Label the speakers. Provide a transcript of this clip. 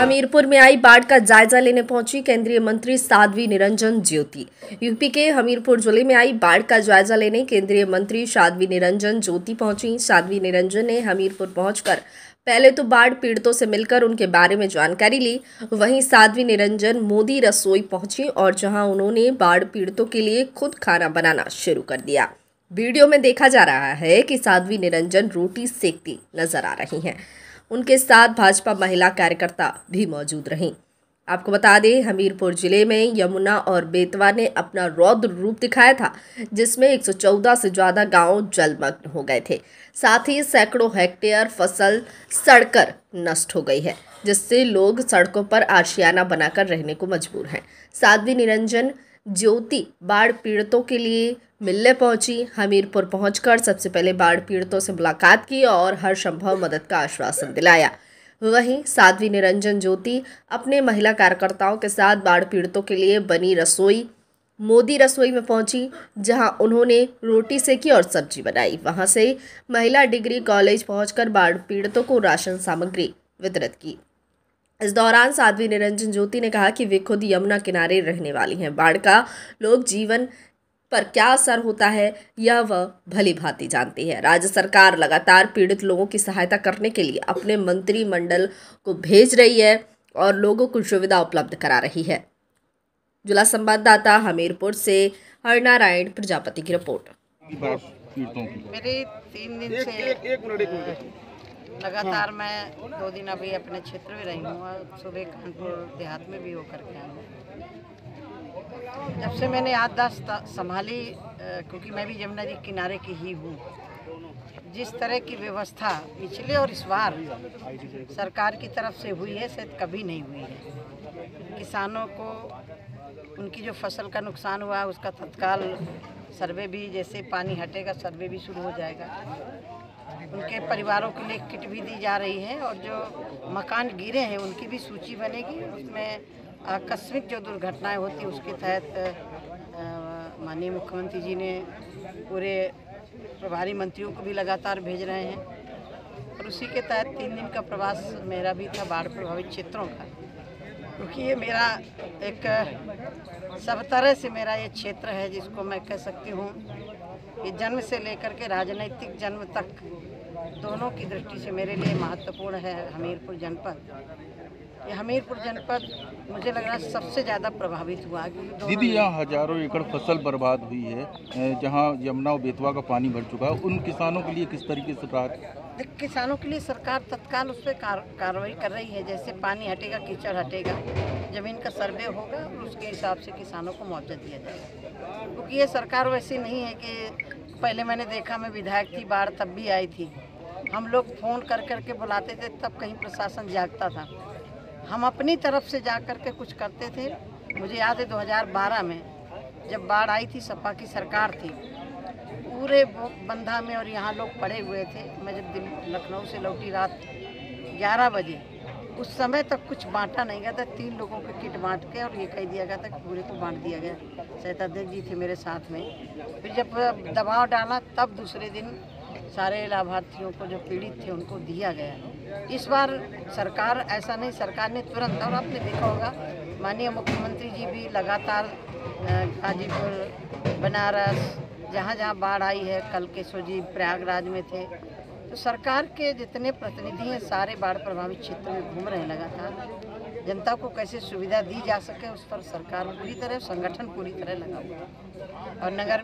Speaker 1: हमीरपुर में आई बाढ़ का जायजा लेने पहुंची केंद्रीय मंत्री साध्वी निरंजन ज्योति। यूपी के हमीरपुर जिले में आई बाढ़ का जायजा लेने केंद्रीय मंत्री साध्वी निरंजन ज्योति पहुंची। साध्वी निरंजन ने हमीरपुर पहुंचकर पहले तो बाढ़ पीड़ितों से मिलकर उनके बारे में जानकारी ली। वहीं साध्वी निरंजन मोदी रसोई पहुंची और जहां उन्होंने बाढ़ पीड़ितों के लिए खुद खाना बनाना शुरू कर दिया। वीडियो में देखा जा रहा है कि साध्वी निरंजन रोटी सेकती नजर आ रही हैं। उनके साथ भाजपा महिला कार्यकर्ता भी मौजूद रहीं। आपको बता दें, हमीरपुर जिले में यमुना और बेतवा ने अपना रौद्र रूप दिखाया था, जिसमें 114 से ज़्यादा गांव जलमग्न हो गए थे। साथ ही सैकड़ों हेक्टेयर फसल सड़कर नष्ट हो गई है, जिससे लोग सड़कों पर आशियाना बनाकर रहने को मजबूर हैं। साध्वी निरंजन ज्योति बाढ़ पीड़ितों के लिए मिलने पहुंची। हमीरपुर पहुंचकर सबसे पहले बाढ़ पीड़ितों से मुलाकात की और हर संभव मदद का आश्वासन दिलाया। वहीं साध्वी निरंजन ज्योति अपने महिला कार्यकर्ताओं के साथ बाढ़ पीड़ितों के लिए बनी रसोई मोदी रसोई में पहुंची, जहां उन्होंने रोटी सेकी और सब्जी बनाई। वहां से महिला डिग्री कॉलेज पहुंचकर बाढ़ पीड़ितों को राशन सामग्री वितरित की। इस दौरान साध्वी निरंजन ज्योति ने कहा कि वे खुद यमुना किनारे रहने वाली हैं। बाढ़ का लोक जीवन पर क्या असर होता है यह वह भली भांति जानती है। राज्य सरकार लगातार पीड़ित लोगों की सहायता करने के लिए अपने मंत्रिमंडल को भेज रही है और लोगों को सुविधा उपलब्ध करा रही है। जिला संवाददाता हमीरपुर से हरनारायण प्रजापति की रिपोर्ट।
Speaker 2: मेरे 3 दिन से लगातार मैं 2 दिन अभी अपने क्षेत्र में रही हूँ और सुबह कानपुर देहात में भी होकर के आई हूँ। जब से मैंने याददाश्त संभाली, क्योंकि मैं भी यमुना जी किनारे की ही हूँ, जिस तरह की व्यवस्था पिछले और इस बार सरकार की तरफ से हुई है शायद कभी नहीं हुई है। किसानों को उनकी जो फसल का नुकसान हुआ उसका तत्काल सर्वे भी, जैसे पानी हटेगा सर्वे भी शुरू हो जाएगा। उनके परिवारों के लिए किट भी दी जा रही है और जो मकान गिरे हैं उनकी भी सूची बनेगी। उसमें आकस्मिक जो दुर्घटनाएं होती उसके तहत माननीय मुख्यमंत्री जी ने पूरे प्रभारी मंत्रियों को भी लगातार भेज रहे हैं और उसी के तहत 3 दिन का प्रवास मेरा भी था बाढ़ प्रभावित क्षेत्रों का, क्योंकि ये मेरा एक सब तरह से मेरा ये क्षेत्र है जिसको मैं कह सकती हूँ ये जन्म से लेकर के राजनीतिक जन्म तक दोनों की दृष्टि से मेरे लिए महत्वपूर्ण है। हमीरपुर जनपद, ये हमीरपुर जनपद मुझे लग रहा है सबसे ज़्यादा प्रभावित हुआ।
Speaker 3: दीदी, यहाँ हजारों एकड़ फसल बर्बाद हुई है, जहाँ यमुना और बेतवा का पानी भर चुका है। उन किसानों के लिए किस तरीके से राहत?
Speaker 2: किसानों के लिए सरकार तत्काल उस पर कार्रवाई कर रही है। जैसे पानी हटेगा, कीचड़ हटेगा, ज़मीन का सर्वे होगा, उसके हिसाब से किसानों को मुआवजा दिया जाएगा। क्योंकि ये सरकार वैसी नहीं है कि पहले मैंने देखा, मैं विधायक थी, बाढ़ तब भी आई थी, हम लोग फ़ोन कर करके बुलाते थे, तब कहीं प्रशासन जागता था। हम अपनी तरफ से जा कर के कुछ करते थे। मुझे याद है 2012 में जब बाढ़ आई थी, सपा की सरकार थी, पूरे बंधा में और यहाँ लोग पड़े हुए थे। मैं जब लखनऊ से लौटी रात 11 बजे, उस समय तक कुछ बांटा नहीं गया था। 3 लोगों के किट बांट के और ये कह दिया गया था कि पूरे को बांट दिया गया। सहताध्यक्ष जी थे मेरे साथ में। फिर जब दबाव डाला तब दूसरे दिन सारे लाभार्थियों को जो पीड़ित थे उनको दिया गया। इस बार सरकार ऐसा नहीं, सरकार ने तुरंत, और आपने देखा होगा माननीय मुख्यमंत्री जी भी लगातार गाजीपुर, बनारस, जहाँ जहाँ बाढ़ आई है, कल केशव जी प्रयागराज में थे, तो सरकार के जितने प्रतिनिधि हैं सारे बाढ़ प्रभावित क्षेत्र में घूम रहे हैं लगातार। जनता को कैसे सुविधा दी जा सके उस पर सरकार पूरी तरह, संगठन पूरी तरह लगा हुआ है। और नगर